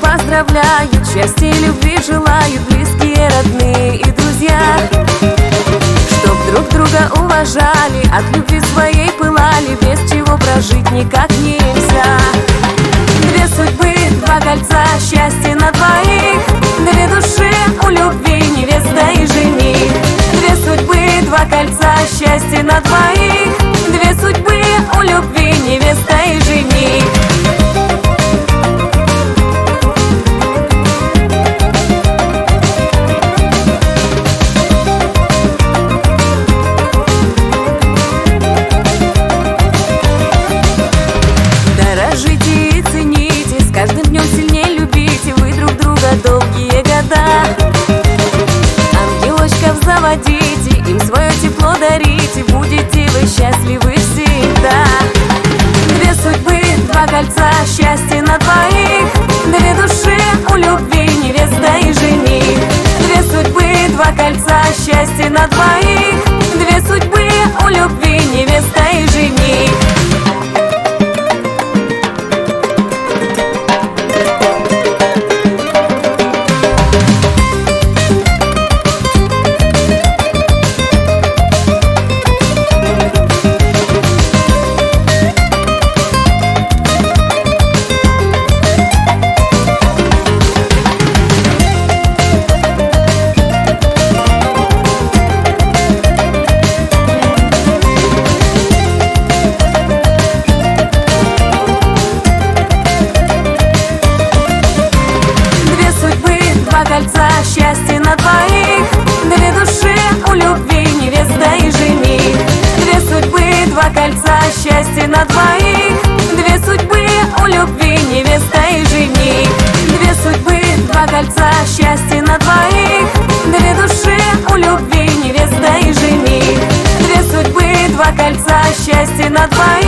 Поздравляют, счастья и любви желают близкие, родные и друзья. Чтоб друг друга уважали, от любви своей пылали, без чего прожить никак нельзя. Две судьбы, два кольца, счастье на двоих, две души у любви, невеста и жених. Две судьбы, два кольца, счастье на двоих, две судьбы у любви, невеста и жених. Каждым днем сильнее любите вы друг друга долгие года. Ангелочков заводите, им свое тепло дарите, будете вы счастливы всегда. Две судьбы, два кольца, счастье на двоих, две души у любви, невеста и жених. Две судьбы, два кольца, счастье на двоих, две судьбы у любви, невеста и жених. Кольца, счастье на двоих, две души у любви, невеста и жених. Две судьбы, два кольца, счастье на двоих, две судьбы у любви, невеста и жених. Две судьбы, два кольца, счастье на двоих, две души у любви, невеста и жених. Две судьбы, два кольца, счастье на двоих.